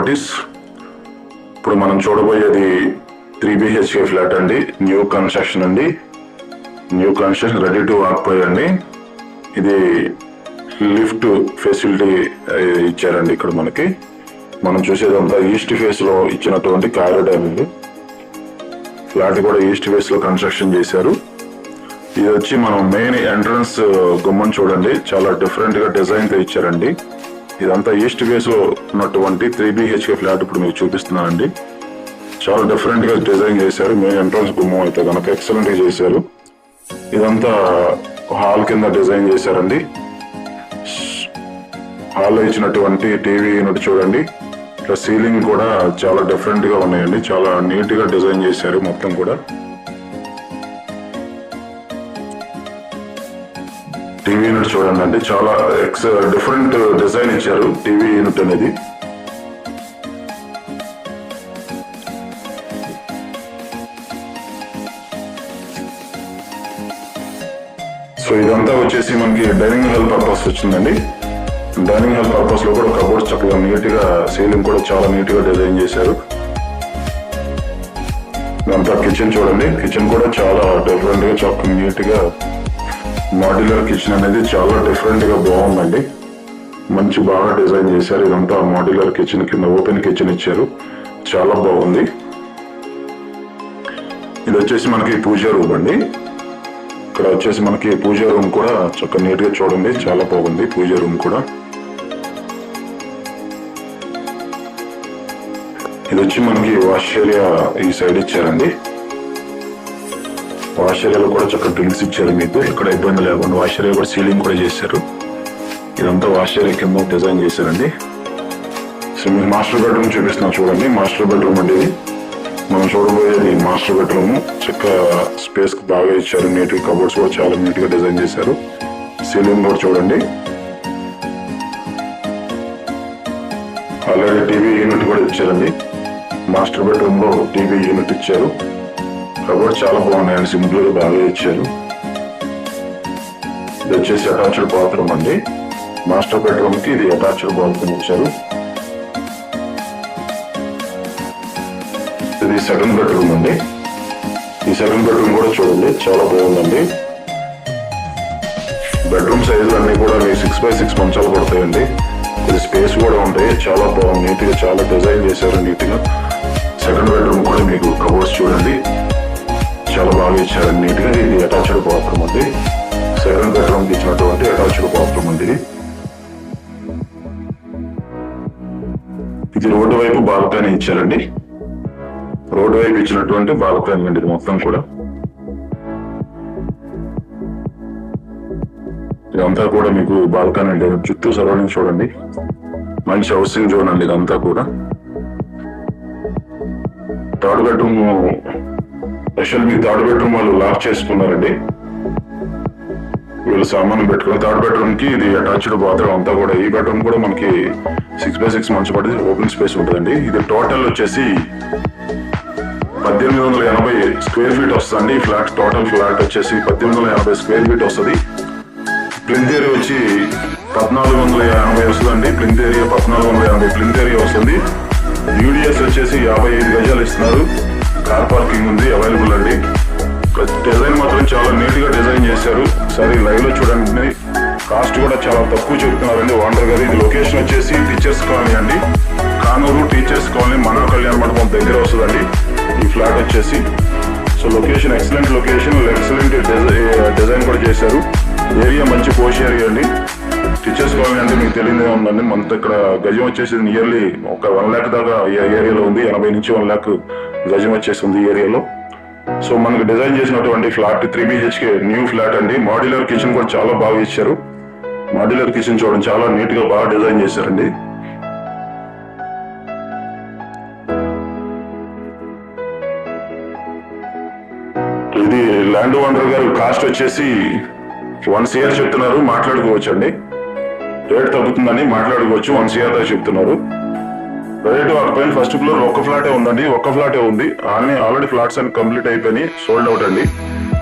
Properties. ఇప్పుడు మనం చూడబోయేది 3 BHK ఫ్లాట్ అండి. న్యూ కన్స్ట్రక్షన్ అండి. New construction, ready to occupy అండి. ఇది లిఫ్ట్ ఫెసిలిటీ ఇచ్చారండి. ఇక్కడ మనం చూసేదంతా ఈస్ట్ ఫేస్ లో ఇచ్చినటువంటి కారిడార్ అండి. ఫ్లాట్ కూడా ఈస్ట్ ఫేస్ లో కన్స్ట్రక్షన్ చేశారు. ఇది వచ్చి మనం మెయిన్ ఎంట్రన్స్ గుమ్మం చూడండి, చాలా డిఫరెంట్ గా డిజైన్ తో ఇచ్చారండి. ఇదంతా ఈస్ట్ ఫేస్ లో ఉన్నటువంటి 3 BHK ఫ్లాట్ ఇప్పుడు మీకు చూపిస్తున్నానండి. చాలా డిఫరెంట్ గా డిజైన్ చేశారు. మెయిన్ ఎంట్రన్స్ గుమ్మం అయితే కనుక ఎక్సలెంట్ గా చేశారు. ఇదంతా హాల్ కింద డిజైన్ చేశారండి. హాల్ లో ఇచ్చినటువంటి టీవీ యూనిట్ చూడండి. ఇట్లా సీలింగ్ కూడా చాలా డిఫరెంట్ గా ఉన్నాయండి. చాలా నీట్ గా డిజైన్ చేశారు మొత్తం కూడా. టీవీ యూనిట్ చూడండి అండి, చాలా డిఫరెంట్ డిజైన్ ఇచ్చారు టీవీ యూనిట్ అనేది. సో ఇదంతా వచ్చేసి మనకి డైనింగ్ హాల్ పర్పస్ వచ్చిందండి. డైనింగ్ హాల్ పర్పస్ లో కూడా కబోర్డ్స్ చక్కగా నీట్ గా, సీలింగ్ కూడా చాలా నీట్ గా డిజైన్ చేశారు. ఇదంతా కిచెన్ చూడండి. కిచెన్ కూడా చాలా డిఫరెంట్ గా, చాలా నీట్ గా మాడ్యులర్ కిచెన్ అనేది చాలా డిఫరెంట్ గా బాగుందండి. మంచి బాగా డిజైన్ చేశారు. ఇదంతా మాడ్యులర్ కిచెన్ కింద ఓపెన్ కిచెన్ ఇచ్చారు, చాలా బాగుంది. ఇది వచ్చేసి మనకి పూజా రూమ్ అండి. ఇక్కడ వచ్చేసి మనకి పూజా రూమ్ కూడా చక్కగా నీట్ గా చూడండి, చాలా బాగుంది పూజా రూమ్ కూడా. ఇది వచ్చి మనకి వాష్ ఏరియా ఈ సైడ్ ఇచ్చారండి. వాష్ ఏరియాలో కూడా చక్కగా డ్రింక్స్ ఇచ్చారు మీకు, ఎక్కడ ఇబ్బంది లేకుండా. వాష్ ఏరియా కూడా సీలింగ్ కూడా చేశారు. ఇదంతా వాష్ ఏరియా కింద డిజైన్ చేశారండి. సో మీకు మాస్టర్ బెడ్రూమ్ చూపిస్తున్నాం చూడండి. మాస్టర్ బెడ్రూమ్ అండి ఇది. మనం చూడబోయేది మాస్టర్ బెడ్రూమ్. చక్కగా స్పేస్ బాగా ఇచ్చారు. నీట్ గా కబోర్డ్స్ కూడా చాలా నీట్ గా డిజైన్ చేశారు. సీలింగ్ కూడా చూడండి. ఆల్రెడీ టీవీ యూనిట్ కూడా ఇచ్చారండి. మాస్టర్ బెడ్రూమ్ లో టీవీ యూనిట్ ఇచ్చారు. కబోర్డ్ చాలా బాగున్నాయండి, సింపుల్ గా బాగా ఇచ్చారు. ఇది వచ్చేసి అటాచ్డ్ బాత్రూమ్ అండి. మాస్టర్ బెడ్రూమ్ కి ఇది అటాచ్డ్ బాత్రూమ్ ఇచ్చారు. ఇది సెకండ్ బెడ్రూమ్ అండి. ఈ సెకండ్ బెడ్రూమ్ కూడా చూడండి, చాలా బాగుందండి. బెడ్రూమ్ సైజులు అన్ని కూడా 6x6 మంచాలు పడతాయండి. ఇది స్పేస్ కూడా ఉంటాయి, చాలా బాగుంది. నీట్ గా చాలా డిజైన్ చేశారు నీట్ గా. సెకండ్ బెడ్రూమ్ కూడా మీకు కబోర్డ్స్ చూడండి, చాలా బాగా ఇచ్చారు నీట్ గా. ఇది అటాచ్డ్ బాత్రూమ్ అండి. సెకండ్ బెడ్రూమ్ కి ఇచ్చినటువంటి అటాచ్డ్ బాత్రూమ్ అండి. ఇది రోడ్డు వైపు బాల్కనీ ఇచ్చారండి. రోడ్డు వైపు ఇచ్చినటువంటి బాల్కనీ అండి ఇది మొత్తం కూడా. ఇదంతా కూడా మీకు బాల్కనీ అండి. చుట్టూ సరౌండింగ్ చూడండి, మంచి హౌసింగ్ జోన్ అండి ఇదంతా కూడా. థర్డ్ బెడ్రూమ్ స్పెషల్, మీ థర్డ్ బెడ్రూమ్ వాళ్ళు లాక్ చేసుకున్నారండి. వీళ్ళు సామాన్లు పెట్టుకుని థర్డ్ బెడ్రూమ్ కి ఇది అటాచ్డ్ బాత్రూమ్ అంతా కూడా. ఈ బెడ్రూమ్ కూడా మనకి 6x6 మంచం పడి ఓపెన్ స్పేస్ ఉంటుందండి. ఇది టోటల్ వచ్చేసి 1880 స్క్వేర్ ఫీట్ వస్తుంది. ఈ ఫ్లాట్ టోటల్ ఫ్లాట్ వచ్చేసి 1880 స్క్వేర్ ఫీట్ వస్తుంది. ప్లింత్ ఏరియా వచ్చి 1480 వస్తుందండి. ప్లింత్ ఏరియా 1480 ప్లింత్ ఏరియా వస్తుంది. యూడిఎస్ వచ్చేసి 55 గజాలు ఇస్తున్నారు. కార్ పార్కింగ్ ఉంది అవైలబుల్ అండి. డిజైన్ మాత్రం చాలా నీట్ గా డిజైన్ చేశారు. సరే లైవ్ లో చూడండి. కాస్ట్ కూడా చాలా తక్కువ చెప్తున్నారండి ఓనర్ గారు. ఇది లొకేషన్ వచ్చేసి టీచర్స్ కాలనీ అండి. కానూరు టీచర్స్ కాలనీ, మన కళ్యాణ మండపం దగ్గర వస్తుందండి ఈ ఫ్లాట్ వచ్చేసి. So location excellent location, excellent design కూడా చేశారు. ఏరియా మంచి పోష్ ఏరియా అండి. టీచర్స్ కాలనీ అంటే మీకు తెలియదే ఉందండి. మనతో ఇక్కడ గజం వచ్చేసి నియర్లీ ఒక 1 lakh దాకా ఏరియాలో ఉంది. 80 నుంచి 1 lakh గజం వచ్చేసి ఉంది ఈ ఏరియాలో. సో మనకు డిజైన్ చేసినటువంటి ఫ్లాట్ 3 BHK న్యూ ఫ్లాట్ అండి. మాడ్యులర్ కిచెన్ కూడా చాలా బాగా ఇచ్చారు. మాడ్యులర్ కిచెన్ చూడండి, చాలా నీట్ గా బాగా డిజైన్ చేశారండి. ఇది ల్యాండ్ ఓనర్ గారు కాస్ట్ వచ్చేసి 1 CR చెప్తున్నారు. మాట్లాడుకోవచ్చు అండి, రేట్ తగ్గుతుందని మాట్లాడుకోవచ్చు. 1 CR దాకా చెప్తున్నారు. రేటు పైన ఫస్ట్ ఫ్లోర్ ఒక్క ఫ్లాటే ఉందండి, ఒక్క ఫ్లాటే ఉంది. ఆల్రెడీ ఫ్లాట్స్ అన్ని కంప్లీట్ అయిపోయి సోల్డ్ అవుట్ అండి.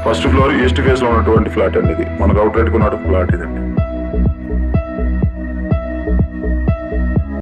ఫస్ట్ ఫ్లోర్ ఈస్ట్ ఫేస్ లో ఉన్నటువంటి ఫ్లాట్ అండి ఇది. మనకు అవుట్ రేట్ కొన్నటువంటి ఫ్లాట్ ఇదండి.